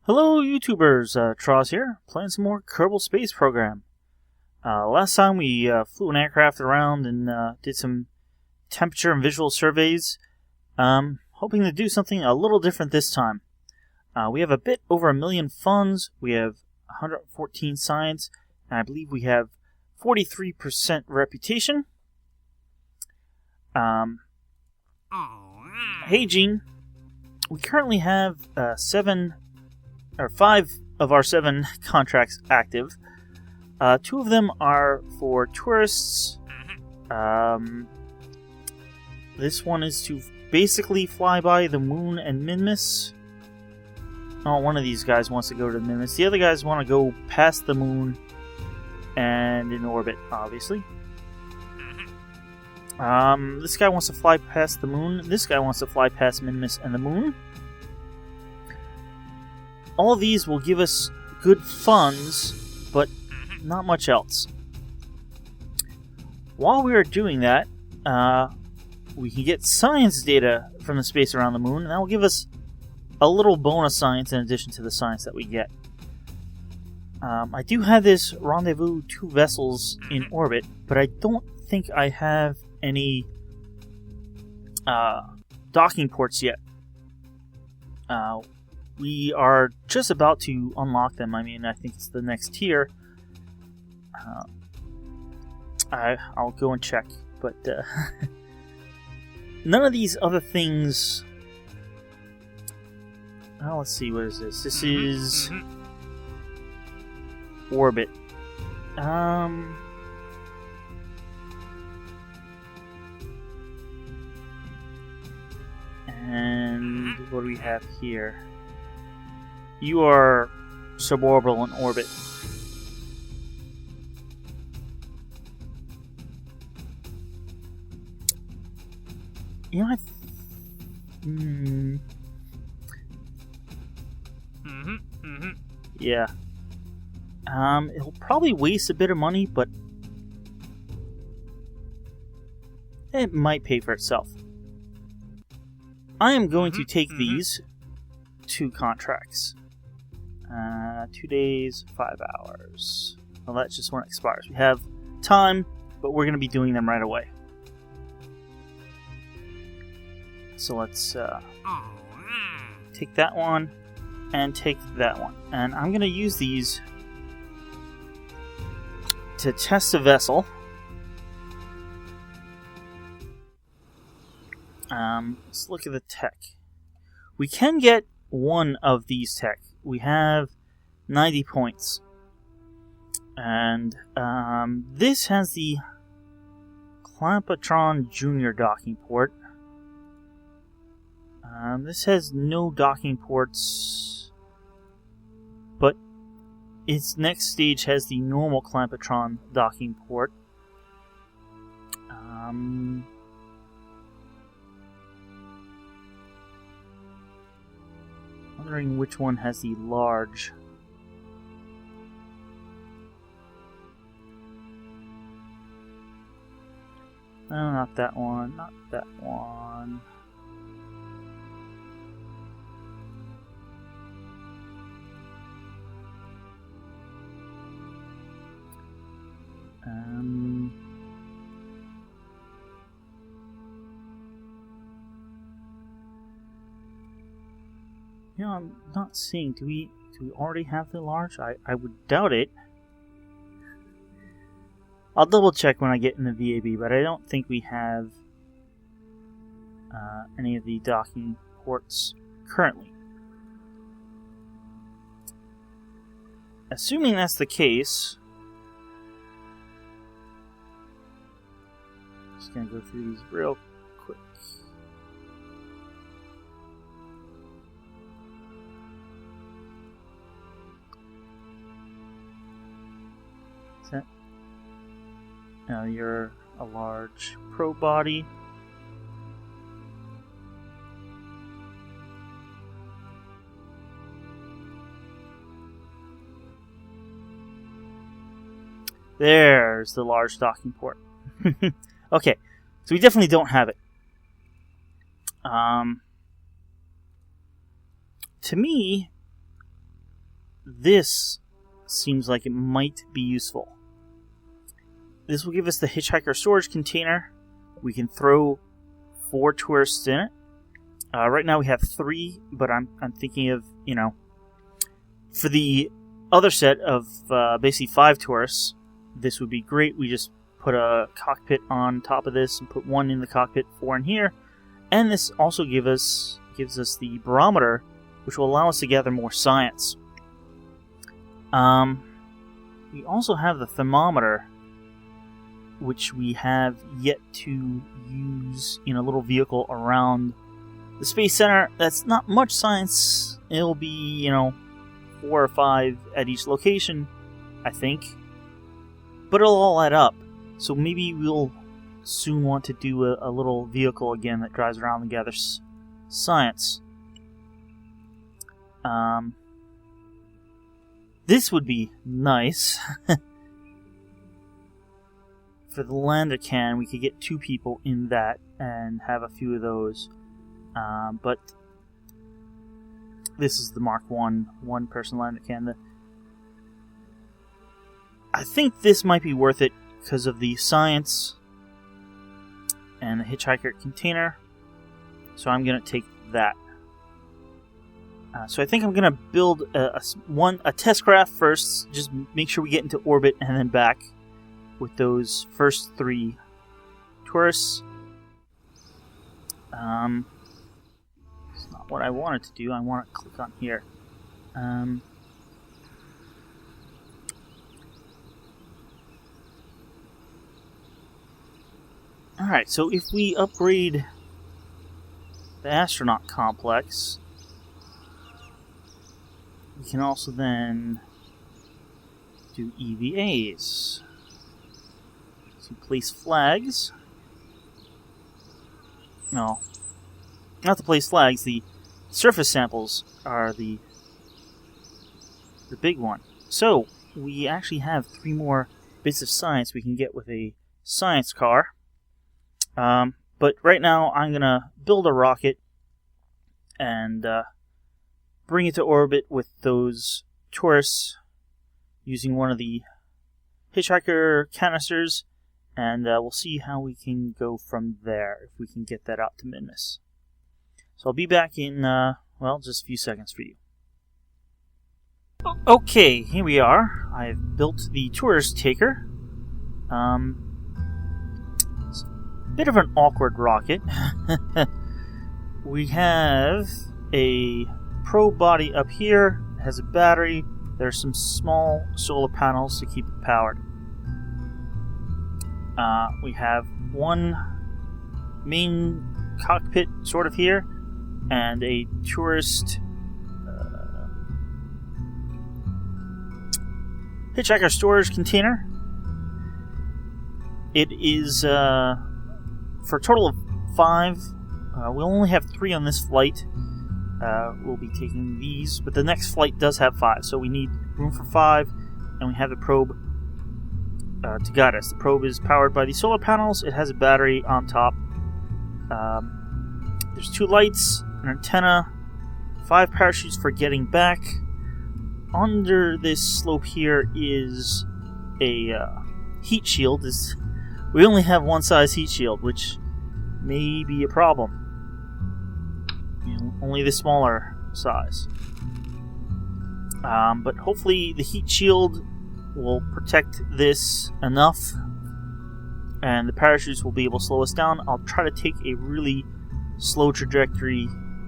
Hello YouTubers, Tross here, playing some more Kerbal Space Program. Last time we flew an aircraft around and did some temperature and visual surveys. Hoping to do something a little different this time. We have a bit over 1 million funds, we have 114 science, and I believe we have 43% reputation. Hey Gene, we currently have 5 of our 7 contracts active. 2 of them are for tourists. This one is to basically fly by the moon and Minmus. Oh, one of these guys wants to go to the Minmus. The other guys want to go past the moon and in orbit, obviously. This guy wants to fly past the moon. This guy wants to fly past Minmus and the moon. All these will give us good funds, but not much else. While we are doing that, we can get science data from the space around the moon, and that will give us a little bonus science in addition to the science that we get. I do have this rendezvous 2 vessels in orbit, but I don't think I have any docking ports yet. We are just about to unlock them. I mean, I think it's the next tier. I'll go and check, but none of these other things. Oh, let's see, what is this? This is orbit. And what do we have here? You are suborbital in orbit. You know, yeah. It'll probably waste a bit of money, but it might pay for itself. I am going to take these 2 contracts. 2 days, 5 hours. Well, that's just when it expires. We have time, but we're going to be doing them right away. So let's take that one and take that one. And I'm going to use these to test a vessel. Let's look at the tech. We can get one of these tech. We have 90 points. And this has the Clampatron Junior docking port. This has no docking ports, but its next stage has the normal Clampatron docking port. Wondering which one has the large. No, not that one, not that one. You know, I'm not seeing. Do we already have the large? I would doubt it. I'll double check when I get in the VAB, but I don't think we have any of the docking ports currently. Assuming that's the case, just gonna go through these real quick. Now you're a large probe body. There's the large docking port. Okay, so we definitely don't have it. To me, this seems like it might be useful. This will give us the Hitchhiker storage container. We can throw 4 tourists in it. Right now we have 3, but I'm thinking of, for the other set of basically 5 tourists, this would be great. We just put a cockpit on top of this and put 1 in the cockpit, 4 in here. And this also gives us the barometer, which will allow us to gather more science. We also have the thermometer, which we have yet to use in a little vehicle around the Space Center. That's not much science. It'll be, 4 or 5 at each location, I think. But it'll all add up. So maybe we'll soon want to do a little vehicle again that drives around and gathers science. This would be nice. For the lander can, we could get 2 people in that and have a few of those. But this is the Mark 1 person lander can. I think this might be worth it because of the science and the Hitchhiker container. So I'm going to take that. So I think I'm going to build a test craft first. Just make sure we get into orbit and then back with those first 3 tourists. It's not what I wanted to do. I want to click on here. Alright, so if we upgrade the astronaut complex, we can also then do EVAs. So place flags. No, not to place flags. The surface samples are the big one. So we actually have 3 more bits of science we can get with a science car. But right now I'm going to build a rocket and bring it to orbit with those tourists using one of the Hitchhiker canisters, and we'll see how we can go from there if we can get that out to Minmus. So I'll be back in, just a few seconds for you. Okay, here we are. I've built the tourist taker. It's a bit of an awkward rocket. We have a probe body up here. It has a battery. There's some small solar panels to keep it powered. We have one main cockpit sort of here, and a tourist Hitchhiker storage container. It is for a total of 5. We'll only have 3 on this flight. We'll be taking these, but the next flight does have 5, so we need room for 5, and we have the probe to guide us. The probe is powered by the solar panels. It has a battery on top. There's 2 lights, an antenna, 5 parachutes for getting back. Under this slope here is a heat shield. We only have one size heat shield, which may be a problem. Only the smaller size. But hopefully the heat shield will protect this enough, and the parachutes will be able to slow us down. I'll try to take a really slow trajectory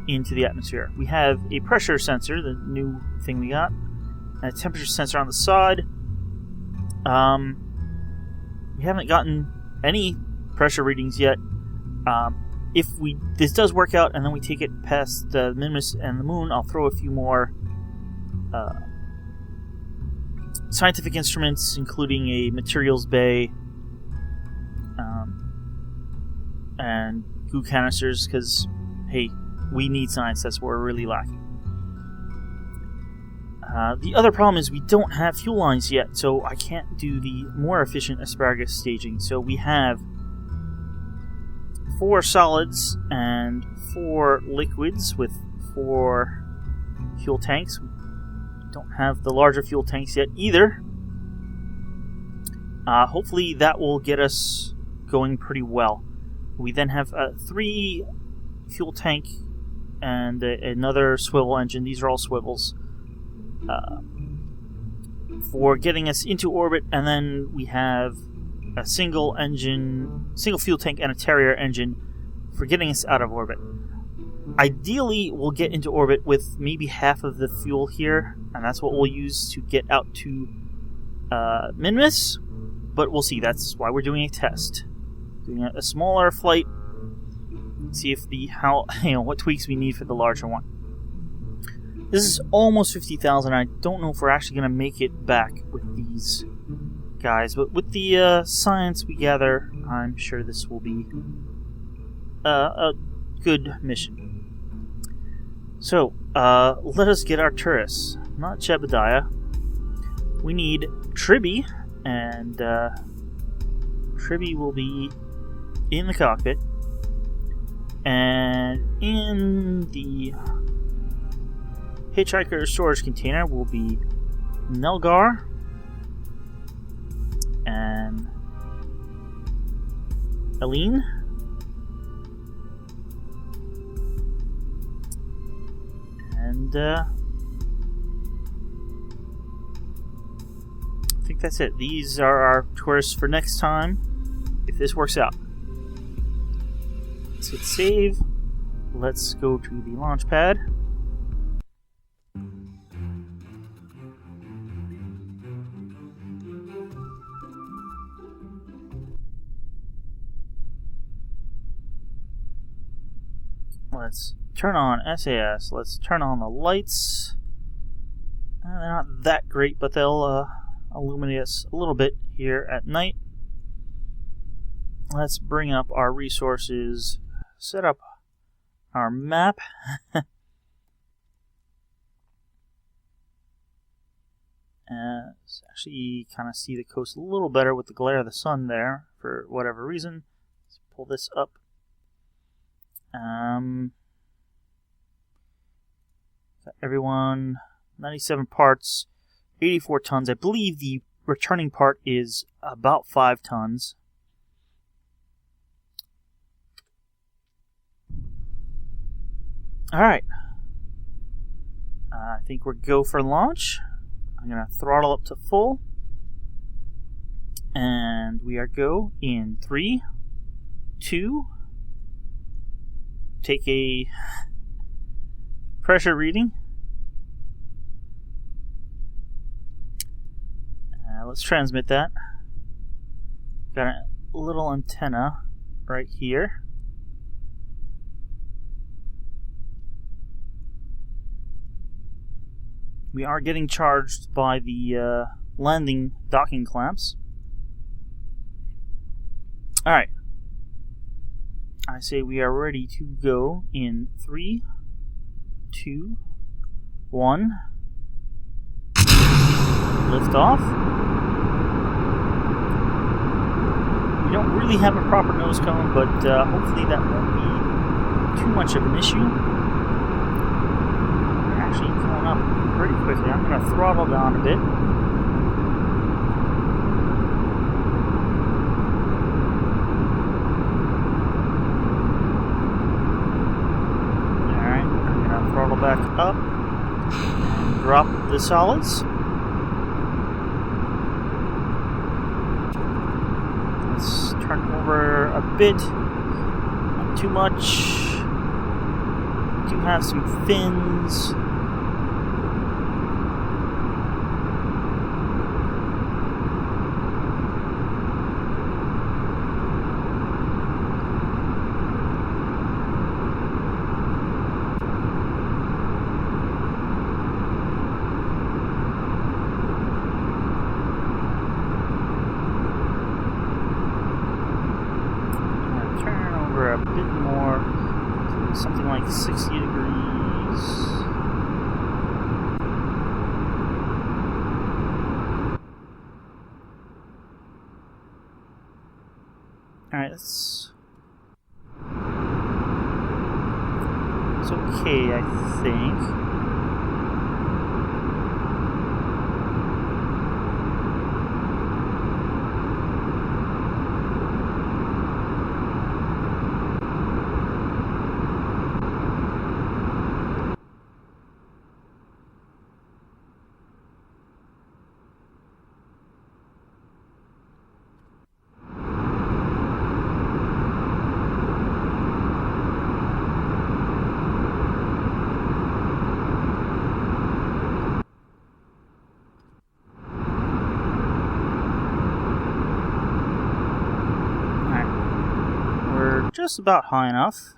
into the atmosphere. We have a pressure sensor, the new thing we got, and a temperature sensor on the side. We haven't gotten any pressure readings yet. If this does work out and then we take it past the Minmus and the moon, I'll throw a few more scientific instruments, including a materials bay and goo canisters, because, hey, we need science. That's what we're really lacking. The other problem is we don't have fuel lines yet, so I can't do the more efficient asparagus staging. So we have 4 solids and 4 liquids with 4 fuel tanks. don't have the larger fuel tanks yet either. Hopefully that will get us going pretty well. We then have 3 fuel tank and another swivel engine. These are all swivels for getting us into orbit, and then we have a single fuel tank and a Terrier engine for getting us out of orbit. Ideally, we'll get into orbit with maybe half of the fuel here, and that's what we'll use to get out to Minmus. But we'll see. That's why we're doing a test, doing a smaller flight. See if what tweaks we need for the larger one. This is almost 50,000. I don't know if we're actually going to make it back with these guys, but with the science we gather, I'm sure this will be a good mission. So, let us get our tourists. Not Jebediah. We need Tribby, and Tribby will be in the cockpit. And in the Hitchhiker storage container will be Nelgar and Aline. And I think that's it. These are our tourists for next time, if this works out. Let's hit save. Let's go to the launch pad. Let's turn on SAS. Let's turn on the lights. They're not that great, but they'll illuminate us a little bit here at night. Let's bring up our resources, set up our map. Let's actually kind of see the coast a little better with the glare of the sun there, for whatever reason. Let's pull this up. Got everyone, 97 parts, 84 tons. I believe the returning part is about 5 tons. Alright. I think we're go for launch. I'm going to throttle up to full. And we are go in 3, 2. Take a pressure reading. Let's transmit that. Got a little antenna right here. We are getting charged by the landing docking clamps. Alright. I say we are ready to go in 3, 2, 1. Lift off. We don't really have a proper nose cone, but hopefully that won't be too much of an issue. We're actually going up pretty quickly. I'm going to throttle down a bit. Throttle back up and drop the solids. Let's turn over a bit, not too much. We do have some fins. A bit more, something like 60 degrees. Alright, it's okay, I think. just about high enough.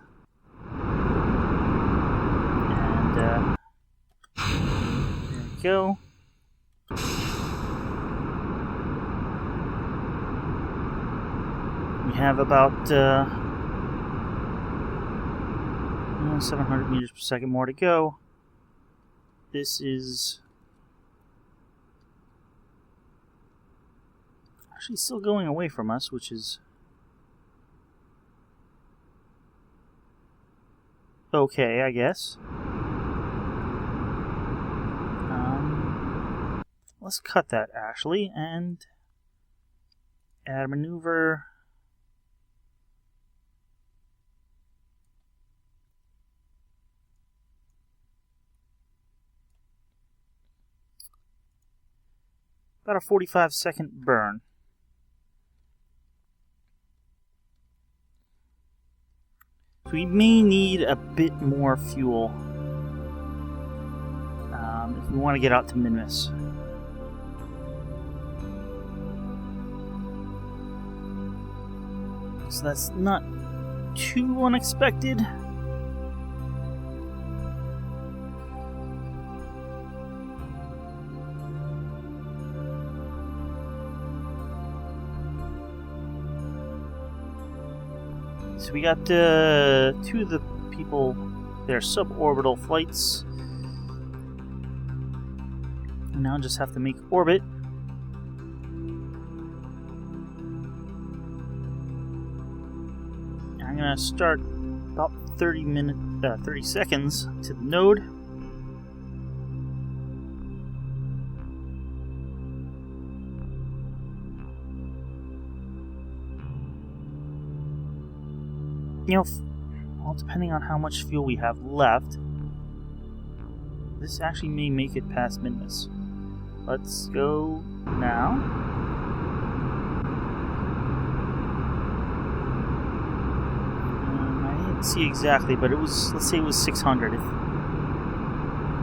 And there we go. We have about 700 meters per second more to go. This is actually still going away from us, which is okay, I guess. Let's cut that actually and add a maneuver. About a 45-second burn. So we may need a bit more fuel if we want to get out to Minmus. So that's not too unexpected. So we got 2 of the people, their suborbital flights. And now just have to make orbit. I'm gonna start about 30 seconds to the node. You know, well, depending on how much fuel we have left, this actually may make it past Minmus. Let's go now. I didn't see exactly, but it was, let's say it was 600. If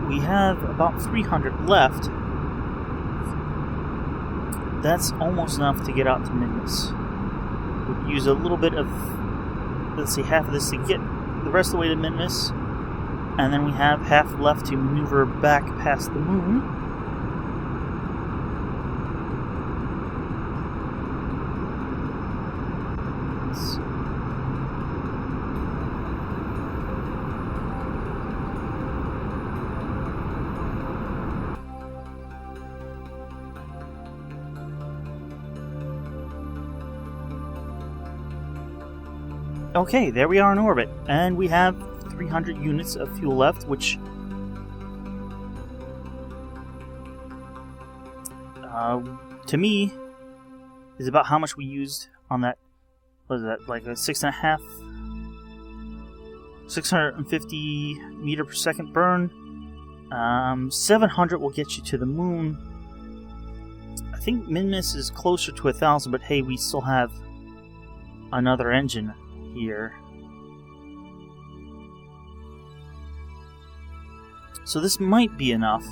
we have about 300 left, that's almost enough to get out to Minmus. We'd use a little bit of, let's say half of this to get the rest of the way to Minmus, and then we have half left to maneuver back past the moon. Okay, there we are in orbit, and we have 300 units of fuel left, which to me is about how much we used on that. What is that, like a 650 meter per second burn. 700 will get you to the moon. I think Minmus is closer to 1,000, but hey, we still have another engine here. So this might be enough.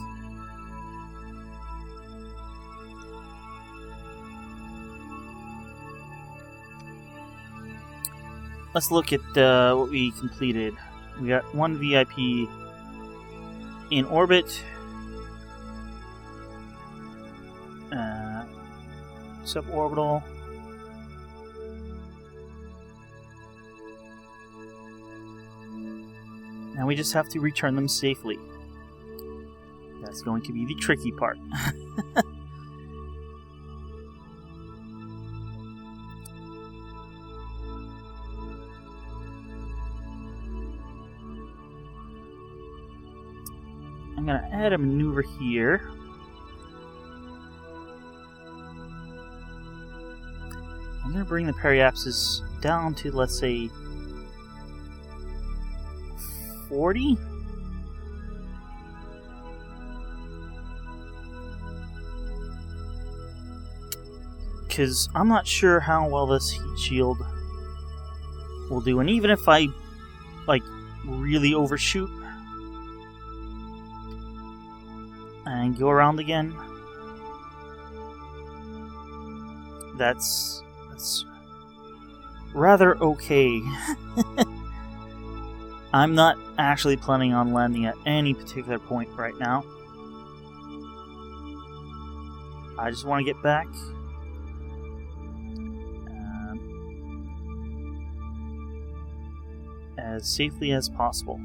Let's look at what we completed. We got 1 VIP in orbit. Suborbital. Now we just have to return them safely. That's going to be the tricky part. I'm going to add a maneuver here. I'm going to bring the periapsis down to, let's say, 40? Because I'm not sure how well this heat shield will do. And even if I, like, really overshoot and go around again, rather okay. I'm not actually planning on landing at any particular point right now. I just want to get back. As safely as possible.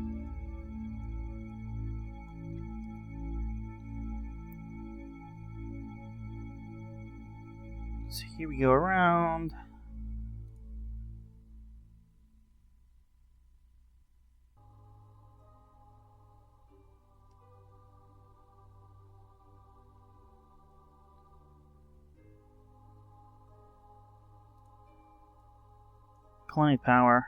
So here we go around. Plenty of power.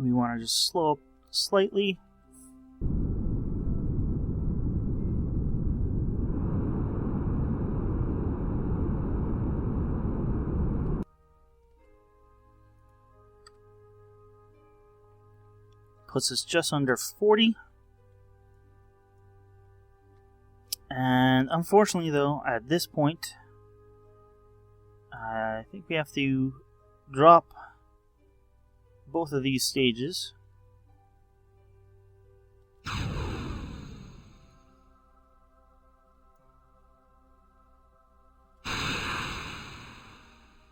We want to just slow up slightly. Puts us just under 40. And unfortunately, though, at this point, I think we have to drop both of these stages.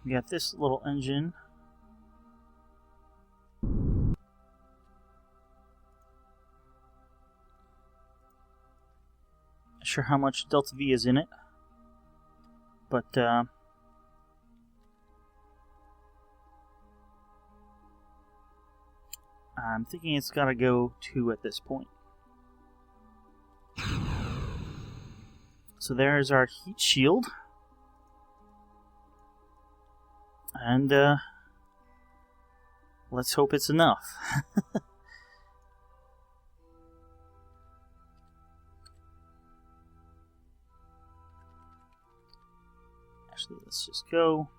We got this little engine. Not sure how much Delta V is in it, but I'm thinking it's gotta go 2 at this point. So there's our heat shield. And let's hope it's enough. Actually, let's just go.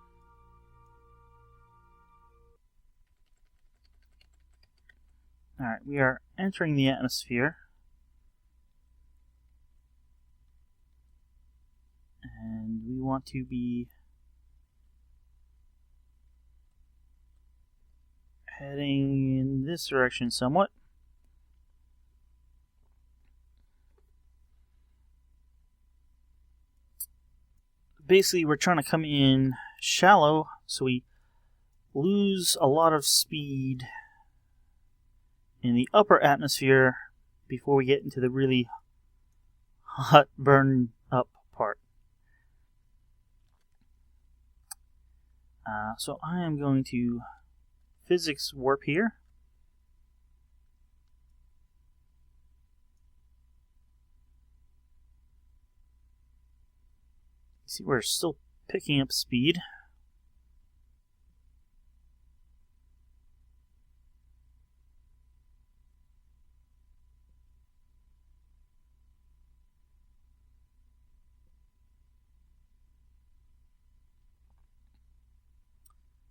Alright, we are entering the atmosphere. And we want to be heading in this direction somewhat. Basically, we're trying to come in shallow so we lose a lot of speed in the upper atmosphere before we get into the really hot burn up part. So I am going to physics warp here. See, we're still picking up speed.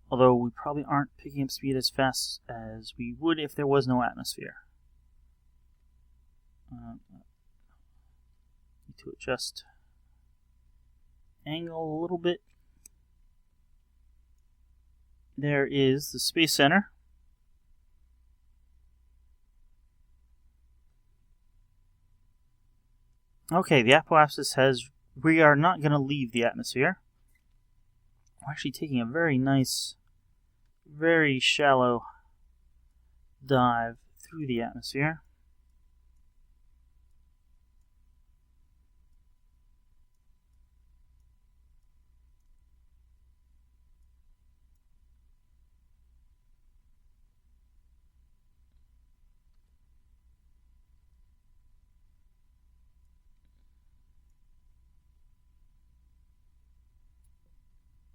Although we probably aren't picking up speed as fast as we would if there was no atmosphere. Need to adjust angle a little bit. There is the Space Center. Okay, the apoapsis says we are not going to leave the atmosphere. We're actually taking a very nice, very shallow dive through the atmosphere.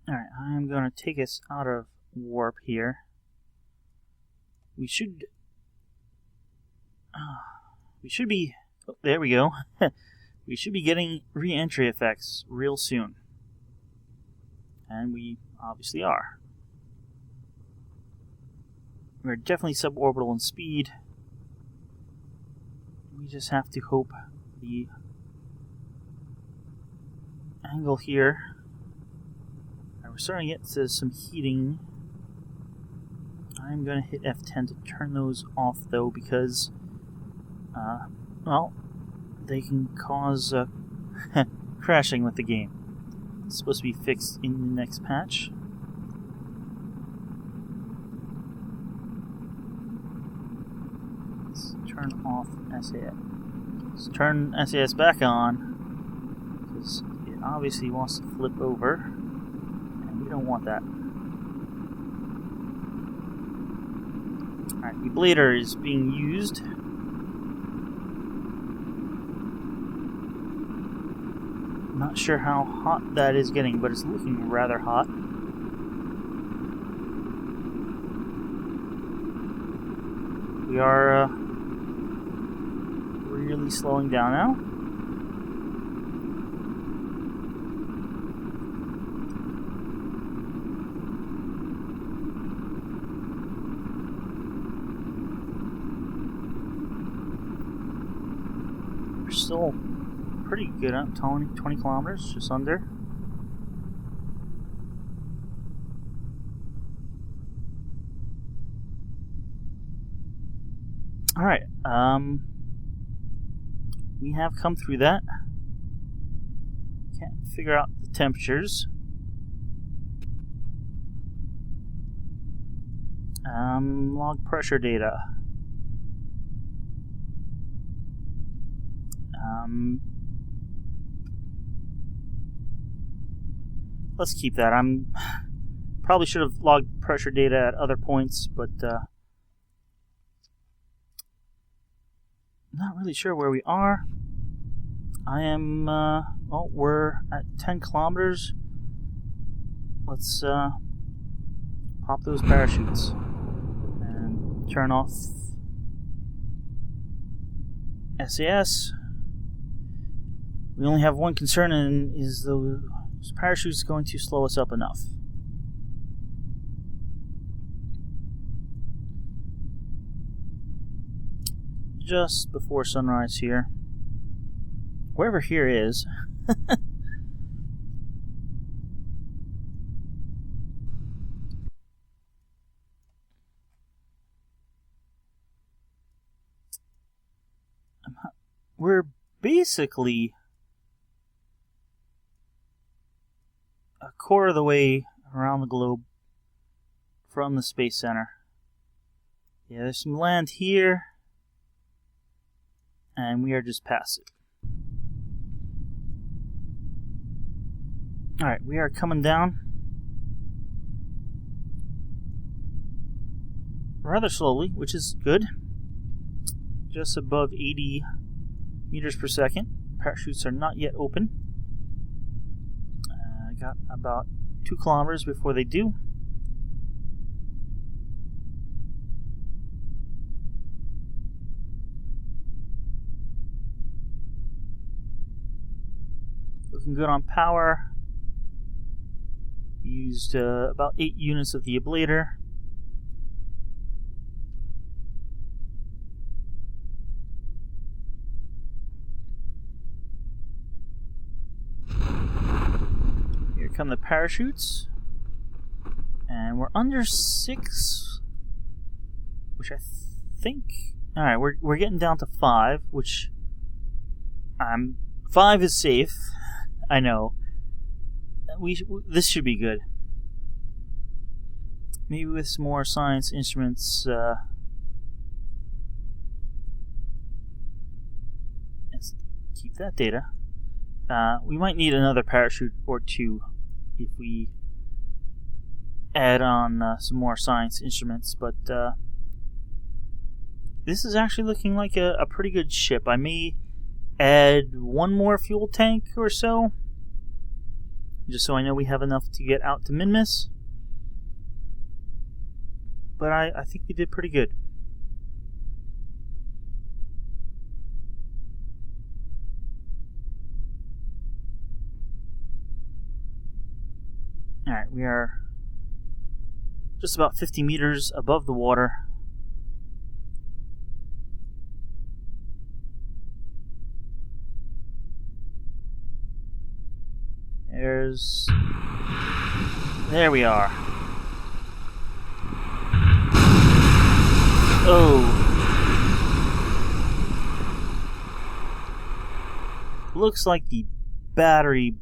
Alright, I'm going to take us out of warp here. We should be, oh, there we go. We should be getting re-entry effects real soon. And we obviously are. We're definitely suborbital in speed. We just have to hope the angle here. We're starting to get to some heating. I'm going to hit F10 to turn those off, though, because, well, they can cause crashing with the game. It's supposed to be fixed in the next patch. Let's turn off SAS. Let's turn SAS back on, because it obviously wants to flip over, and we don't want that. Alright, the ablator is being used. Not sure how hot that is getting, but it's looking rather hot. We are really slowing down now. We're still pretty good at 20 kilometers, just under. Alright, we have come through that. Can't figure out the temperatures. Log pressure data. Let's keep that. I'm probably should have logged pressure data at other points, but not really sure where we are. I am, well, we're at 10 kilometers. Let's pop those parachutes and turn off SAS. We only have one concern, and is those parachutes going to slow us up enough? Just before sunrise here. Wherever here is. We're basically a quarter of the way around the globe from the Space Center. Yeah, there's some land here, and we are just past it. Alright, we are coming down rather slowly, which is good. Just above 80 meters per second. Parachutes are not yet open. I got about 2 kilometers before they do. Looking good on power. Used about 8 units of the ablator. Here come the parachutes. And we're under 6, which I think... Alright, we're getting down to 5, which... 5 is safe. I know. This should be good. Maybe with some more science instruments. Let's keep that data. We might need another parachute or 2 if we add on some more science instruments. But this is actually looking like a pretty good ship. I may add 1 more fuel tank or so, just so I know we have enough to get out to Minmus. But I think we did pretty good. Alright, we are just about 50 meters above the water. Where's... There we are. Oh. Looks like the battery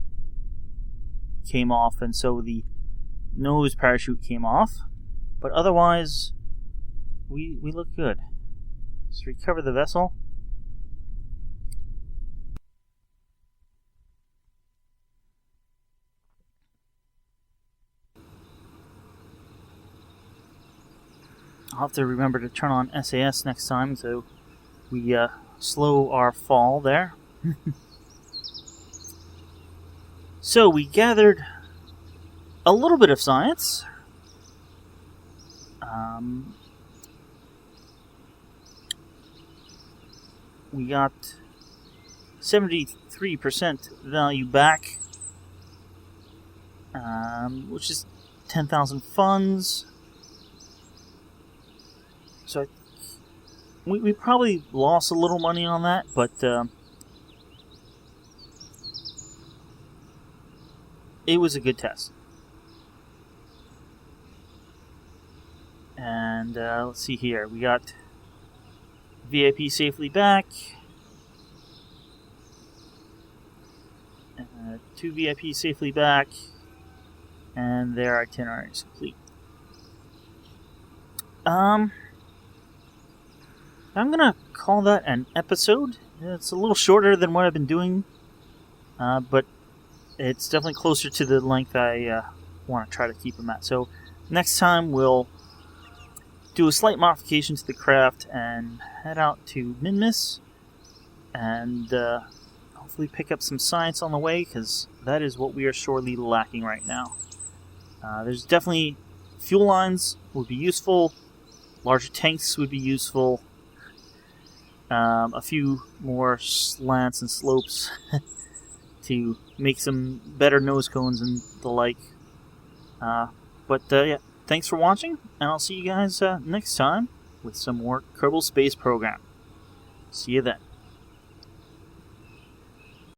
came off, and so the nose parachute came off. But otherwise, we look good. Let's recover the vessel. I'll have to remember to turn on SAS next time, so we slow our fall there. So we gathered a little bit of science. We got 73% value back, which is 10,000 funds. So we probably lost a little money on that, but it was a good test. And let's see here. We got VIP safely back. 2 VIP safely back. And their itinerary is complete. I'm gonna call that an episode. It's a little shorter than what I've been doing, but it's definitely closer to the length I want to try to keep them at. So next time we'll do a slight modification to the craft and head out to Minmus and hopefully pick up some science on the way, because that is what we are sorely lacking right now. There's definitely fuel lines would be useful, larger tanks would be useful, a few more slants and slopes to make some better nose cones and the like. Yeah, thanks for watching, and I'll see you guys next time with some more Kerbal Space Program. See you then.